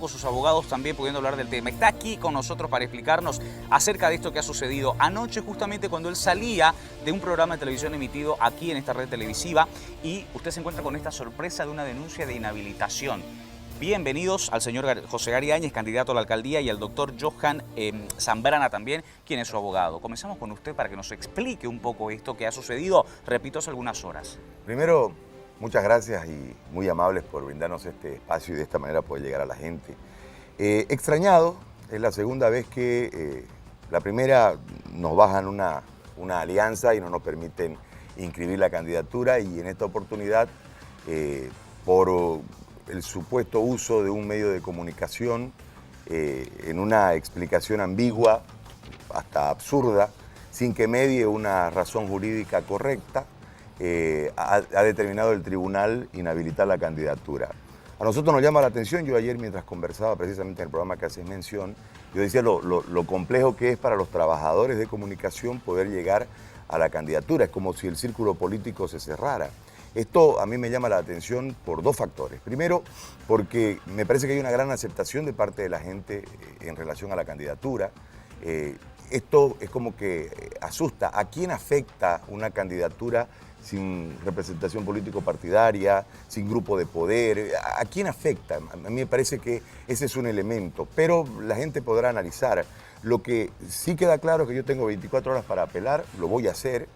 equipo, sus abogados también pudiendo hablar del tema. Está aquí con nosotros para explicarnos acerca de esto que ha sucedido anoche, justamente cuando él salía de un programa de televisión emitido aquí en esta red televisiva, y usted se encuentra con esta sorpresa de una denuncia de inhabilitación. Bienvenidos al señor José Gary Áñez, candidato a la alcaldía, y al doctor Johan Zambrana también, quien es su abogado. Comenzamos con usted para que nos explique un poco esto que ha sucedido, repito, hace algunas horas. Primero, muchas gracias y muy amables por brindarnos este espacio y de esta manera poder llegar a la gente. Extrañado, es la segunda vez que la primera nos bajan una alianza y no nos permiten inscribir la candidatura, y en esta oportunidad, por el supuesto uso de un medio de comunicación en una explicación ambigua, hasta absurda, sin que medie una razón jurídica correcta, ha determinado el tribunal inhabilitar la candidatura. A nosotros nos llama la atención. Yo ayer, mientras conversaba precisamente en el programa que haces mención, yo decía lo complejo que es para los trabajadores de comunicación poder llegar a la candidatura. Es como si el círculo político se cerrara. Esto a mí me llama la atención por dos factores. Primero, porque me parece que hay una gran aceptación de parte de la gente en relación a la candidatura. Esto es como que asusta. ¿A quién afecta una candidatura sin representación político-partidaria, sin grupo de poder? ¿A quién afecta? A mí me parece que ese es un elemento, pero la gente podrá analizar. Lo que sí queda claro es que yo tengo 24 horas para apelar, lo voy a hacer.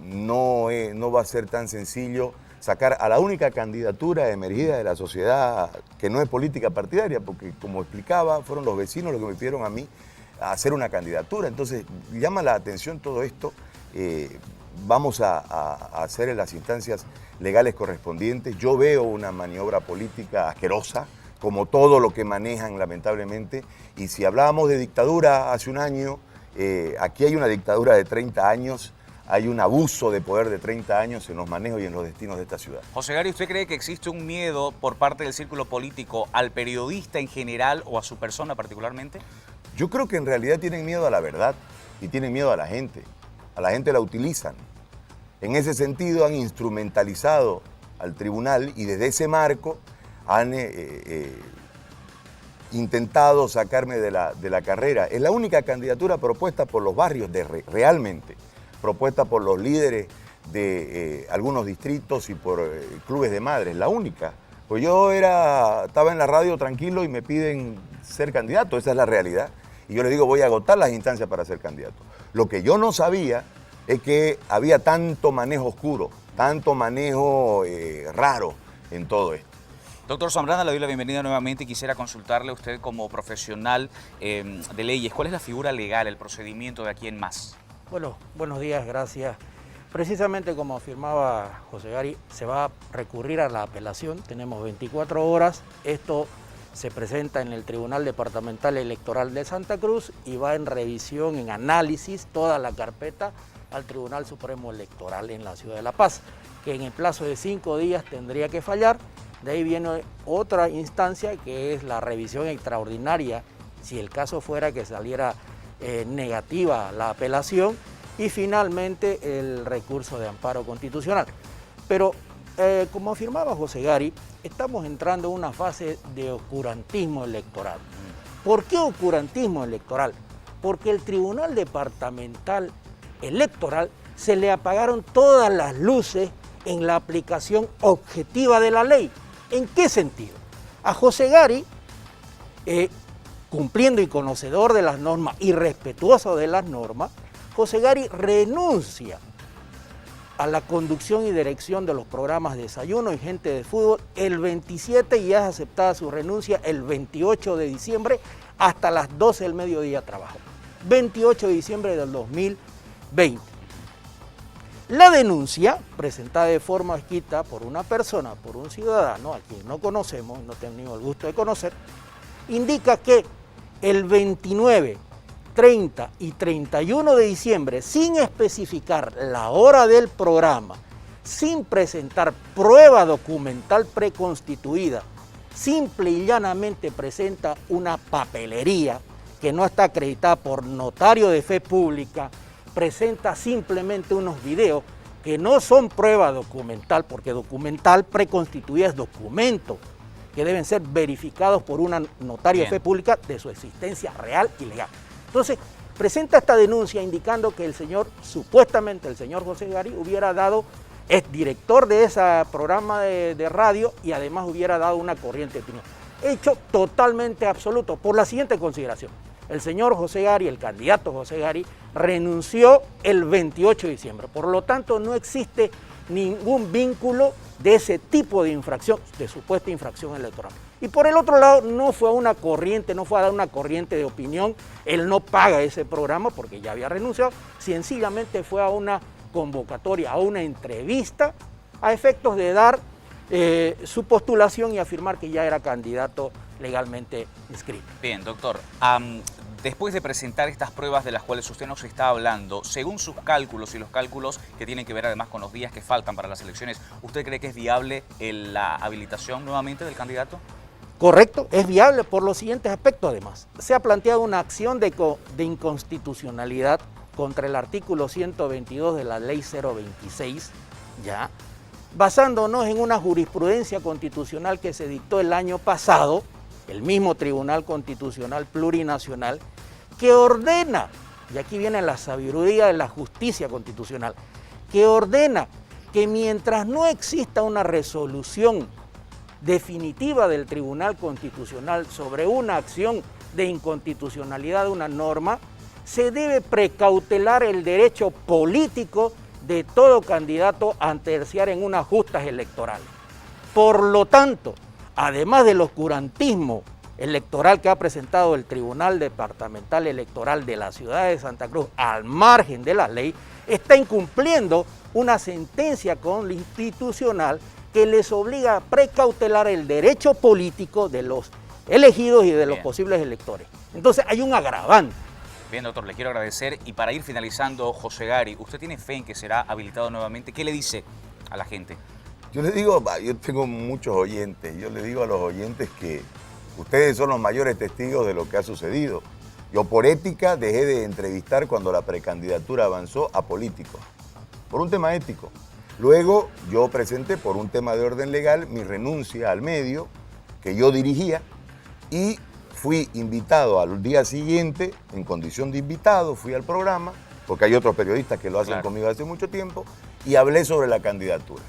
No va a ser tan sencillo sacar a la única candidatura emergida de la sociedad que no es política partidaria, porque, como explicaba, fueron los vecinos los que me pidieron a mí a hacer una candidatura. Entonces, llama la atención todo esto. Vamos a hacer en las instancias legales correspondientes. Yo veo una maniobra política asquerosa, como todo lo que manejan, lamentablemente. Y si hablábamos de dictadura hace un año, aquí hay una dictadura de 30 años. Hay un abuso de poder de 30 años en los manejos y en los destinos de esta ciudad. José Gary, ¿usted cree que existe un miedo por parte del círculo político al periodista en general o a su persona particularmente? Yo creo que en realidad tienen miedo a la verdad y tienen miedo a la gente. A la gente la utilizan. En ese sentido han instrumentalizado al tribunal y desde ese marco han intentado sacarme de la carrera. Es la única candidatura propuesta por los barrios realmente, propuesta por los líderes de algunos distritos y por clubes de madres, la única. Pues yo estaba en la radio tranquilo y me piden ser candidato, esa es la realidad. Y yo les digo, voy a agotar las instancias para ser candidato. Lo que yo no sabía es que había tanto manejo oscuro, tanto manejo raro en todo esto. Doctor Zambrana, le doy la bienvenida nuevamente y quisiera consultarle a usted como profesional de leyes. ¿Cuál es la figura legal, el procedimiento de aquí en más? Bueno, buenos días, gracias. Precisamente como afirmaba José Gary, se va a recurrir a la apelación. Tenemos 24 horas. Esto se presenta en el Tribunal Departamental Electoral de Santa Cruz y va en revisión, en análisis, toda la carpeta al Tribunal Supremo Electoral en la ciudad de La Paz, que en el plazo de 5 días tendría que fallar. De ahí viene otra instancia, que es la revisión extraordinaria, si el caso fuera que saliera negativa la apelación, y finalmente el recurso de amparo constitucional. Pero como afirmaba José Gary, estamos entrando en una fase de oscurantismo electoral. ¿Por qué oscurantismo electoral? Porque el Tribunal Departamental Electoral se le apagaron todas las luces en la aplicación objetiva de la ley. ¿En qué sentido? A José Gary, cumpliendo y conocedor de las normas y respetuoso de las normas, José Gary renuncia a la conducción y dirección de los programas de Desayuno y Gente de Fútbol el 27 y es aceptada su renuncia el 28 de diciembre hasta las 12 del mediodía trabajo. 28 de diciembre del 2020. La denuncia, presentada de forma escrita por una persona, por un ciudadano a quien no conocemos, no tenemos el gusto de conocer, indica que el 29, 30 y 31 de diciembre, sin especificar la hora del programa, sin presentar prueba documental preconstituida, simple y llanamente presenta una papelería que no está acreditada por notario de fe pública, presenta simplemente unos videos que no son prueba documental, porque documental preconstituida es documento, que deben ser verificados por un notario de Bien. fe pública de su existencia real y legal. Entonces, presenta esta denuncia indicando que el señor, supuestamente el señor José Gari, hubiera dado, es director de ese programa de radio y además hubiera dado una corriente de opinión. Hecho totalmente absoluto por la siguiente consideración. El señor José Gari, el candidato José Gari, renunció el 28 de diciembre. Por lo tanto, no existe ningún vínculo de ese tipo de infracción, de supuesta infracción electoral. Y por el otro lado, no fue a una corriente, no fue a dar una corriente de opinión. Él no paga ese programa porque ya había renunciado. Sencillamente fue a una convocatoria, a una entrevista, a efectos de dar su postulación y afirmar que ya era candidato legalmente inscrito. Bien, doctor. Después de presentar estas pruebas de las cuales usted nos está hablando, según sus cálculos y los cálculos que tienen que ver además con los días que faltan para las elecciones, ¿usted cree que es viable la habilitación nuevamente del candidato? Correcto, es viable por los siguientes aspectos además. Se ha planteado una acción de inconstitucionalidad contra el artículo 122 de la ley 026, ¿ya? Basándonos en una jurisprudencia constitucional que se dictó el año pasado, el mismo Tribunal Constitucional Plurinacional, que ordena, y aquí viene la sabiduría de la justicia constitucional, que ordena que mientras no exista una resolución definitiva del Tribunal Constitucional sobre una acción de inconstitucionalidad de una norma, se debe precautelar el derecho político de todo candidato a terciar en unas justas electorales. Por lo tanto, además del oscurantismo electoral que ha presentado el Tribunal Departamental Electoral de la ciudad de Santa Cruz al margen de la ley, está incumpliendo una sentencia constitucional que les obliga a precautelar el derecho político de los elegidos y de los posibles electores. Entonces hay un agravante. Bien, doctor, le quiero agradecer. Y para ir finalizando, José Gari, ¿usted tiene fe en que será habilitado nuevamente? ¿Qué le dice a la gente? Yo les digo, yo tengo muchos oyentes, yo les digo a los oyentes que ustedes son los mayores testigos de lo que ha sucedido. Yo por ética dejé de entrevistar cuando la precandidatura avanzó a políticos, por un tema ético. Luego yo presenté por un tema de orden legal mi renuncia al medio que yo dirigía y fui invitado al día siguiente, en condición de invitado, fui al programa, porque hay otros periodistas que lo hacen conmigo hace mucho tiempo, y hablé sobre la candidatura.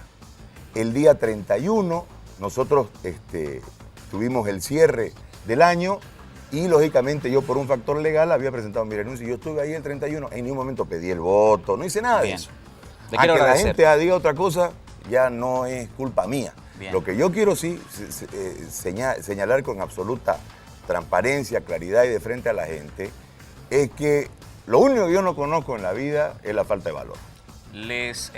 El día 31 nosotros tuvimos el cierre del año y lógicamente yo por un factor legal había presentado mi renuncia y yo estuve ahí el 31, en ningún momento pedí el voto, no hice nada de eso. Le A quiero que la agradecer. gente diga otra cosa ya no es culpa mía. Bien. Lo que yo quiero sí señalar con absoluta transparencia, claridad y de frente a la gente es que lo único que yo no conozco en la vida es la falta de valor. Les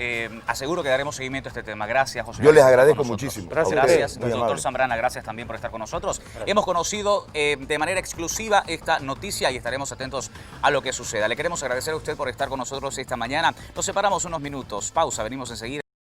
aseguro que daremos seguimiento a este tema. Gracias, José. Yo les Gari, por estar agradezco con nosotros. muchísimo. Gracias. Gracias, Muy doctor amable. Zambrana, gracias también por estar con nosotros. Hemos conocido de manera exclusiva esta noticia y estaremos atentos a lo que suceda. Le queremos agradecer a usted por estar con nosotros esta mañana. Nos separamos unos minutos. Pausa, venimos enseguida.